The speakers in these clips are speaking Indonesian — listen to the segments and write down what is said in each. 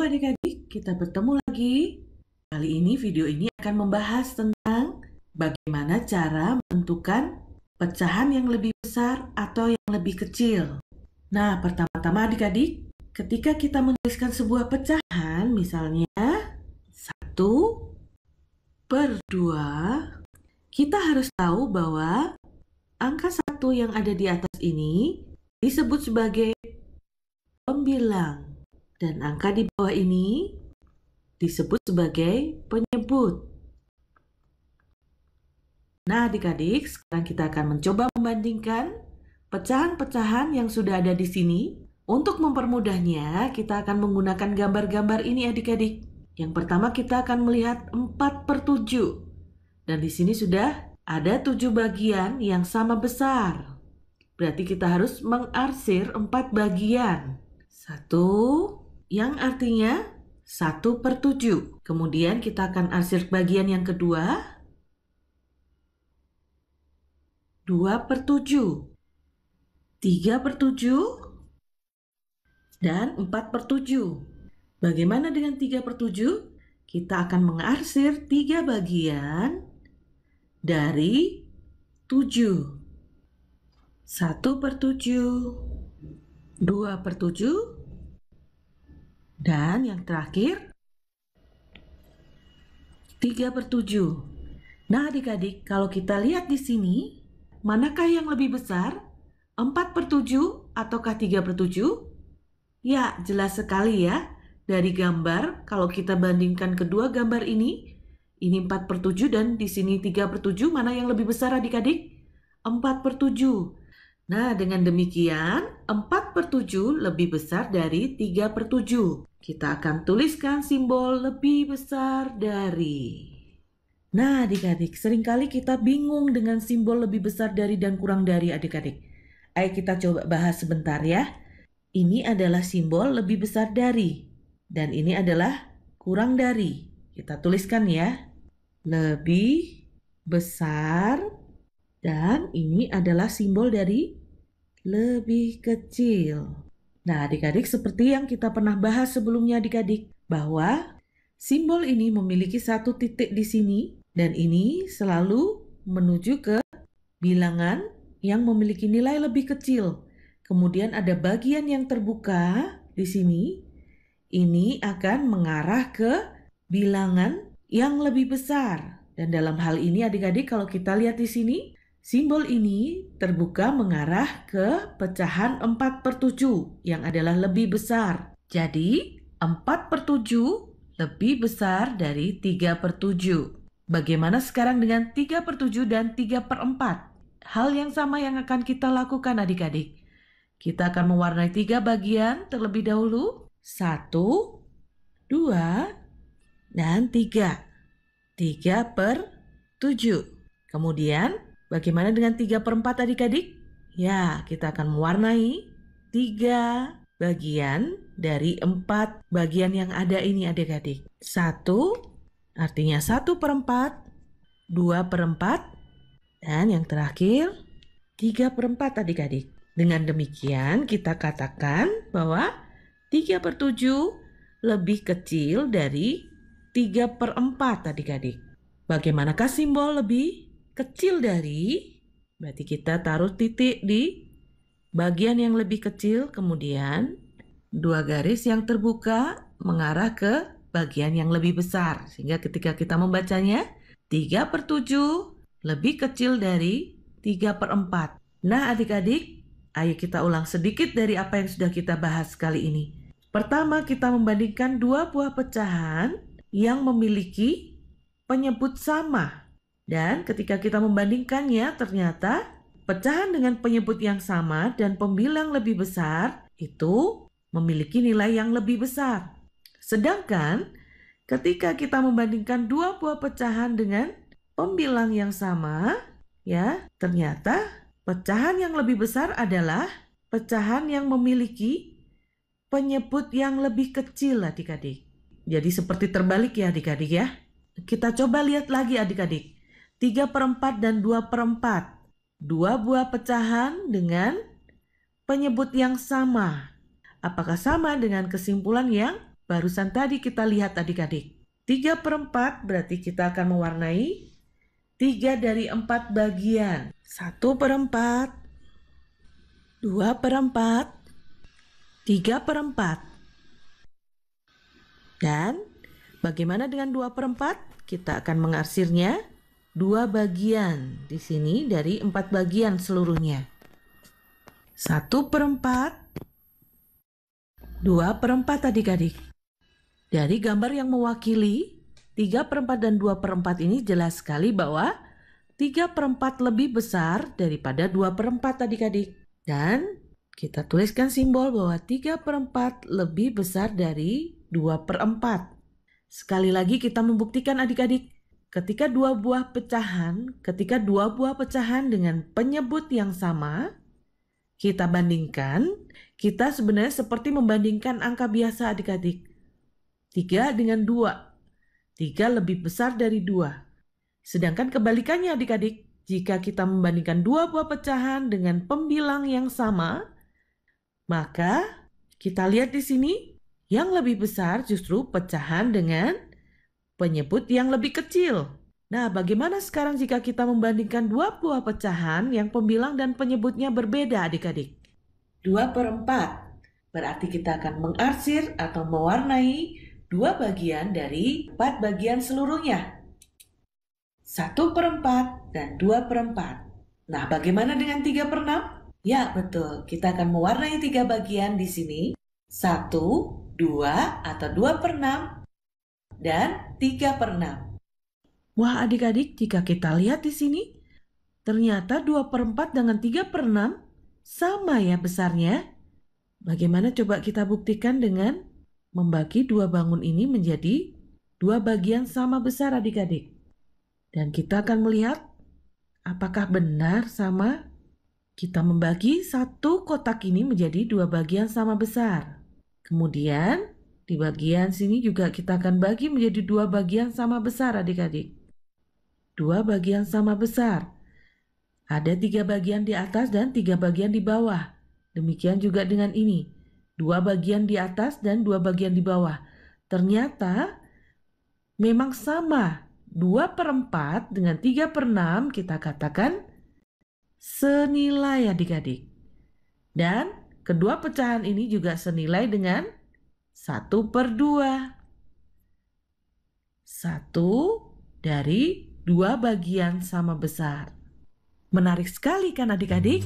Adik-adik, kita bertemu lagi. Kali ini video ini akan membahas tentang bagaimana cara menentukan pecahan yang lebih besar atau yang lebih kecil. Nah, pertama-tama adik-adik, ketika kita menuliskan sebuah pecahan, misalnya 1/2, kita harus tahu bahwa angka 1 yang ada di atas ini disebut sebagai pembilang. Dan angka di bawah ini disebut sebagai penyebut. Nah, adik-adik, sekarang kita akan mencoba membandingkan pecahan-pecahan yang sudah ada di sini. Untuk mempermudahnya, kita akan menggunakan gambar-gambar ini, adik-adik. Yang pertama, kita akan melihat 4/7. Dan di sini sudah ada 7 bagian yang sama besar. Berarti kita harus mengarsir 4 bagian. 1, yang artinya 1/7. Kemudian kita akan arsir bagian yang kedua, 2/7, 3/7, dan 4/7. Bagaimana dengan 3/7? Kita akan mengarsir 3 bagian dari 7. 1/7, 2/7, dan yang terakhir 3/7. Nah, adik-adik, kalau kita lihat di sini, manakah yang lebih besar? 4/7 ataukah 3/7? Ya, jelas sekali ya. Dari gambar, kalau kita bandingkan kedua gambar ini 4/7 dan di sini 3/7, mana yang lebih besar adik-adik? 4/7. Nah, dengan demikian 4/7 lebih besar dari 3/7. Kita akan tuliskan simbol lebih besar dari. Nah, adik-adik, seringkali kita bingung dengan simbol lebih besar dari dan kurang dari adik-adik. Ayo kita coba bahas sebentar ya. Ini adalah simbol lebih besar dari. Dan ini adalah kurang dari. Kita tuliskan ya. Lebih besar. Dan ini adalah simbol dari lebih kecil. Nah, adik-adik, seperti yang kita pernah bahas sebelumnya adik-adik, bahwa simbol ini memiliki satu titik di sini, dan ini selalu menuju ke bilangan yang memiliki nilai lebih kecil. Kemudian ada bagian yang terbuka di sini, ini akan mengarah ke bilangan yang lebih besar. Dan dalam hal ini adik-adik, kalau kita lihat di sini, simbol ini terbuka mengarah ke pecahan 4/7 yang adalah lebih besar. Jadi 4/7 lebih besar dari 3/7. Bagaimana sekarang dengan 3/7 dan 3/4? Hal yang sama yang akan kita lakukan adik-adik. Kita akan mewarnai 3 bagian terlebih dahulu. 1, 2, dan 3. 3/7. Kemudian bagaimana dengan 3/4 adik-adik? Ya, kita akan mewarnai 3 bagian dari 4 bagian yang ada ini adik-adik. 1 artinya 1/4, 2/4, dan yang terakhir 3/4 adik-adik. Dengan demikian kita katakan bahwa 3/7 lebih kecil dari 3/4 adik-adik. Bagaimanakah simbol lebih kecil dari? Berarti kita taruh titik di bagian yang lebih kecil, kemudian 2 garis yang terbuka mengarah ke bagian yang lebih besar. Sehingga ketika kita membacanya, 3/7 lebih kecil dari 3/4. Nah, adik-adik, ayo kita ulang sedikit dari apa yang sudah kita bahas kali ini. Pertama, kita membandingkan 2 buah pecahan yang memiliki penyebut sama. Dan ketika kita membandingkannya, ternyata pecahan dengan penyebut yang sama dan pembilang lebih besar itu memiliki nilai yang lebih besar. Sedangkan ketika kita membandingkan 2 buah pecahan dengan pembilang yang sama, ya, ternyata pecahan yang lebih besar adalah pecahan yang memiliki penyebut yang lebih kecil adik-adik. Jadi seperti terbalik ya adik-adik ya. Kita coba lihat lagi adik-adik. 3/4 dan 2/4. 2 buah pecahan dengan penyebut yang sama. Apakah sama dengan kesimpulan yang barusan tadi kita lihat adik-adik. 3/4 berarti kita akan mewarnai 3 dari 4 bagian. 1/4, 2/4, 3/4. Dan bagaimana dengan 2/4? Kita akan mengarsirnya 2 bagian di sini dari 4 bagian seluruhnya. 1/4, 2/4 adik-adik. Dari gambar yang mewakili 3/4 dan 2/4 ini jelas sekali bahwa 3/4 lebih besar daripada 2/4 adik-adik. Dan kita tuliskan simbol bahwa 3/4 lebih besar dari 2/4. Sekali lagi kita membuktikan adik-adik, ketika dua buah pecahan dengan penyebut yang sama, kita bandingkan, kita sebenarnya seperti membandingkan angka biasa adik-adik. 3 dengan 2. 3 lebih besar dari 2. Sedangkan kebalikannya adik-adik, jika kita membandingkan dua buah pecahan dengan pembilang yang sama, maka kita lihat di sini yang lebih besar justru pecahan dengan penyebut yang lebih kecil. Nah, bagaimana sekarang jika kita membandingkan dua buah pecahan yang pembilang dan penyebutnya berbeda adik-adik? 2/4. Berarti kita akan mengarsir atau mewarnai 2 bagian dari 4 bagian seluruhnya. 1/4 dan 2/4. Nah, bagaimana dengan 3/6? Ya, betul. Kita akan mewarnai 3 bagian di sini. 1, 2, atau 2/6, dan 3/6. Wah, adik-adik, jika kita lihat di sini, ternyata 2/4 dengan 3/6 sama ya besarnya. Bagaimana coba kita buktikan dengan membagi 2 bangun ini menjadi 2 bagian sama besar adik-adik. Dan kita akan melihat apakah benar sama. Kita membagi satu kotak ini menjadi 2 bagian sama besar. Kemudian di bagian sini juga kita akan bagi menjadi 2 bagian sama besar adik-adik. 2 bagian sama besar. Ada 3 bagian di atas dan 3 bagian di bawah. Demikian juga dengan ini. 2 bagian di atas dan 2 bagian di bawah. Ternyata memang sama. 2/4 dengan 3/6 kita katakan senilai adik-adik. Dan kedua pecahan ini juga senilai dengan 1/2. 1 dari 2 bagian sama besar. Menarik sekali kan adik-adik?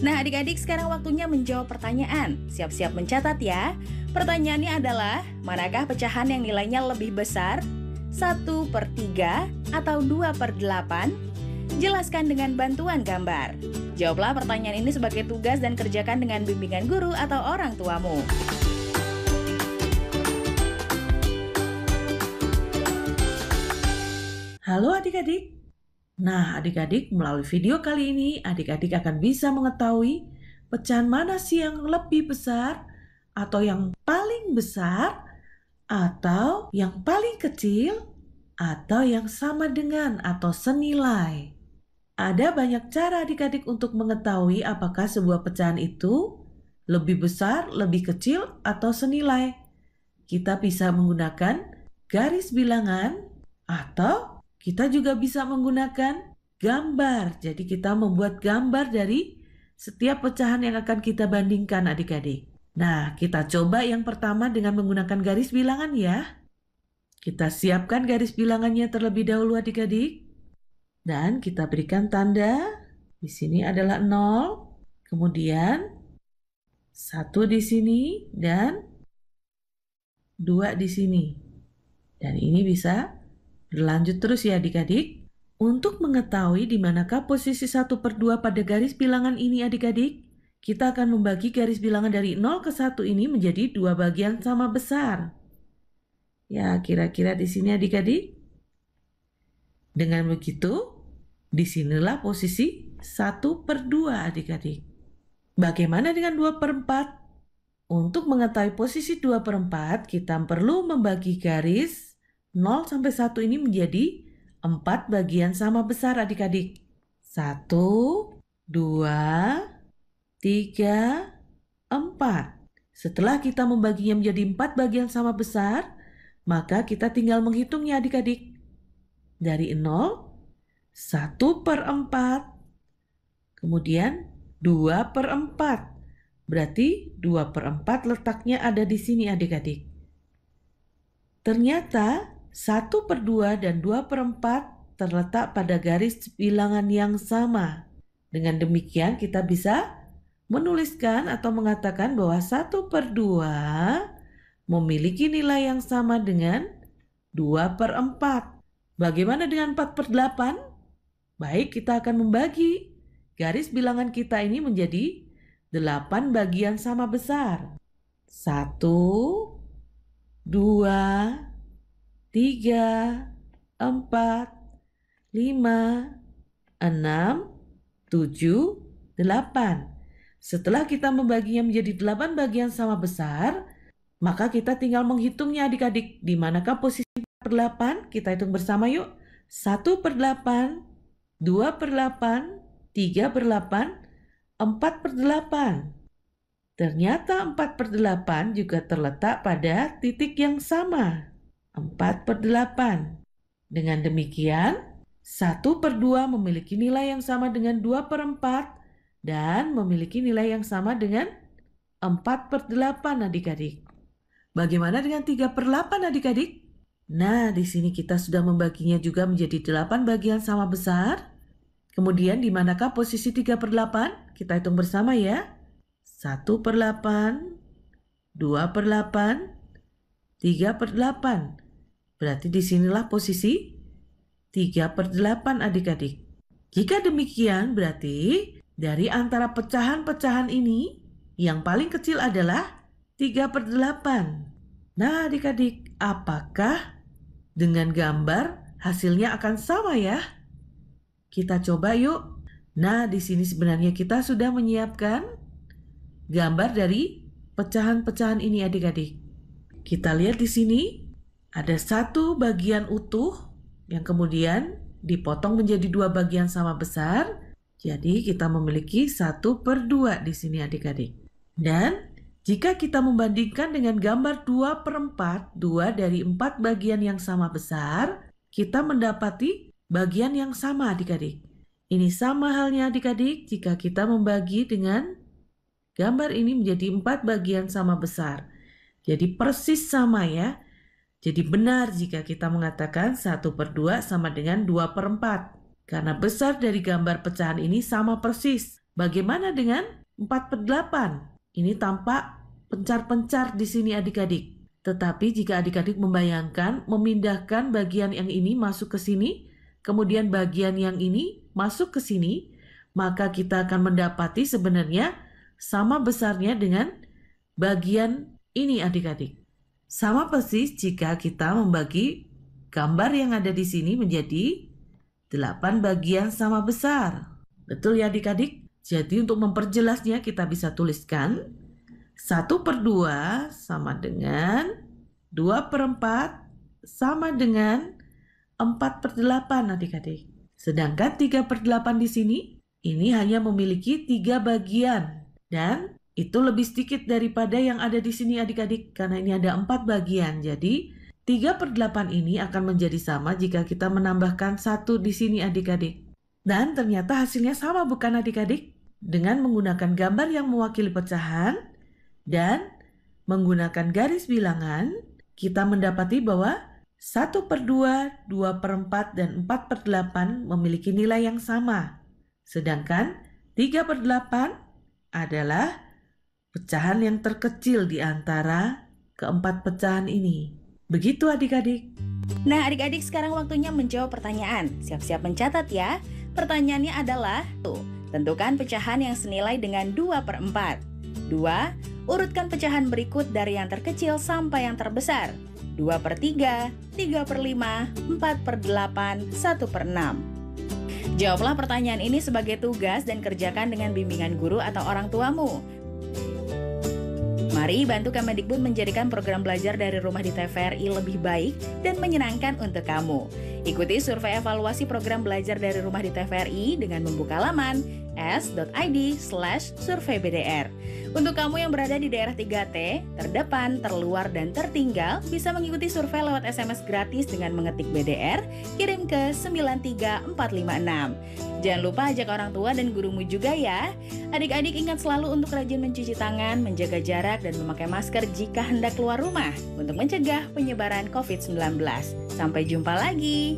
Nah adik-adik, sekarang waktunya menjawab pertanyaan. Siap-siap mencatat ya. Pertanyaannya adalah, manakah pecahan yang nilainya lebih besar? 1/3 atau 2/8? Jelaskan dengan bantuan gambar. Jawablah pertanyaan ini sebagai tugas dan kerjakan dengan bimbingan guru atau orang tuamu. Halo adik-adik. Nah, adik-adik, melalui video kali ini, adik-adik akan bisa mengetahui pecahan mana sih yang lebih besar, atau yang paling besar, atau yang paling kecil, atau yang sama dengan atau senilai. Ada banyak cara adik-adik untuk mengetahui apakah sebuah pecahan itu lebih besar, lebih kecil, atau senilai. Kita bisa menggunakan garis bilangan, atau kita juga bisa menggunakan gambar. Jadi kita membuat gambar dari setiap pecahan yang akan kita bandingkan adik-adik. Nah, kita coba yang pertama dengan menggunakan garis bilangan ya. Kita siapkan garis bilangannya terlebih dahulu adik-adik. Dan kita berikan tanda. Di sini adalah 0. Kemudian 1 di sini dan 2 di sini. Dan ini bisa berlanjut terus ya adik-adik. Untuk mengetahui di manakah posisi 1/2 pada garis bilangan ini adik-adik, kita akan membagi garis bilangan dari 0 ke 1 ini menjadi 2 bagian sama besar. Ya, kira-kira di sini adik-adik. Dengan begitu, disinilah posisi 1/2 adik-adik. Bagaimana dengan 2/4? Untuk mengetahui posisi 2/4, kita perlu membagi garis 0 sampai 1 ini menjadi 4 bagian sama besar adik-adik. 1, 2, 3, 4. Setelah kita membaginya menjadi 4 bagian sama besar, maka kita tinggal menghitungnya adik-adik. Dari 0, 1/4, kemudian 2/4. Berarti 2/4 letaknya ada di sini adik-adik. Ternyata 1/2 dan 2/4 terletak pada garis bilangan yang sama. Dengan demikian kita bisa menuliskan atau mengatakan bahwa 1/2 memiliki nilai yang sama dengan 2/4. Bagaimana dengan 4/8? Baik, kita akan membagi garis bilangan kita ini menjadi 8 bagian sama besar. 1, 2, 3, 4, 5, 6, 7, 8. Setelah kita membaginya menjadi 8 bagian sama besar, maka kita tinggal menghitungnya adik-adik. Di manakah posisi 4/8? Kita hitung bersama yuk. 1/8, 2/8, 3/8, 4/8. Ternyata 4/8 juga terletak pada titik yang sama. 4/8. Dengan demikian, 1/2 memiliki nilai yang sama dengan 2/4 dan memiliki nilai yang sama dengan 4/8 adik-adik. Bagaimana dengan 3/8 adik-adik? Nah, di sini kita sudah membaginya juga menjadi 8 bagian sama besar. Kemudian di manakah posisi 3/8? Kita hitung bersama ya. 1/8, 2/8, 3/8. Berarti disinilah posisi 3/8 adik-adik. Jika demikian berarti dari antara pecahan-pecahan ini yang paling kecil adalah 3/8. Nah adik-adik, apakah dengan gambar hasilnya akan sama ya? Kita coba yuk. Nah di sini sebenarnya kita sudah menyiapkan gambar dari pecahan-pecahan ini adik-adik. Kita lihat di sini ada satu bagian utuh yang kemudian dipotong menjadi 2 bagian sama besar. Jadi kita memiliki 1/2 di sini adik-adik. Dan jika kita membandingkan dengan gambar 2/4, 2 dari 4 bagian yang sama besar, kita mendapati bagian yang sama adik-adik. Ini sama halnya adik-adik jika kita membagi dengan gambar ini menjadi 4 bagian sama besar. Jadi persis sama ya. Jadi benar jika kita mengatakan 1/2 sama dengan 2/4. Karena besar dari gambar pecahan ini sama persis. Bagaimana dengan 4/8? Ini tampak pencar-pencar di sini adik-adik. Tetapi jika adik-adik membayangkan memindahkan bagian yang ini masuk ke sini, kemudian bagian yang ini masuk ke sini, maka kita akan mendapati sebenarnya sama besarnya dengan bagian ini adik-adik. Sama persis jika kita membagi gambar yang ada di sini menjadi 8 bagian sama besar. Betul ya adik-adik? Jadi untuk memperjelasnya kita bisa tuliskan 1/2 sama dengan 2/4 sama dengan 4/8 adik-adik. Sedangkan 3/8 di sini ini hanya memiliki 3 bagian. Dan itu lebih sedikit daripada yang ada di sini adik-adik karena ini ada 4 bagian. Jadi 3/8 ini akan menjadi sama jika kita menambahkan 1 di sini adik-adik. Dan ternyata hasilnya sama bukan adik-adik? Dengan menggunakan gambar yang mewakili pecahan dan menggunakan garis bilangan, kita mendapati bahwa 1/2, 2/4, dan 4/8 memiliki nilai yang sama. Sedangkan 3/8 adalah pecahan yang terkecil di antara keempat pecahan ini. Begitu adik-adik. Nah adik-adik sekarang waktunya menjawab pertanyaan. Siap-siap mencatat ya. Pertanyaannya adalah, tentukan pecahan yang senilai dengan 2/4. 2. Urutkan pecahan berikut dari yang terkecil sampai yang terbesar. 2/3, 3/5, 4/8, 1/6. Jawablah pertanyaan ini sebagai tugas dan kerjakan dengan bimbingan guru atau orang tuamu. Mari bantu Kemendikbud menjadikan program belajar dari rumah di TVRI lebih baik dan menyenangkan untuk kamu. Ikuti survei evaluasi program belajar dari rumah di TVRI dengan membuka laman s.id/surveibdr. Untuk kamu yang berada di daerah 3T, terdepan, terluar, dan tertinggal, bisa mengikuti survei lewat SMS gratis dengan mengetik BDR, kirim ke 93456. Jangan lupa ajak orang tua dan gurumu juga ya. Adik-adik ingat selalu untuk rajin mencuci tangan, menjaga jarak, dan memakai masker jika hendak keluar rumah untuk mencegah penyebaran COVID-19. Sampai jumpa lagi.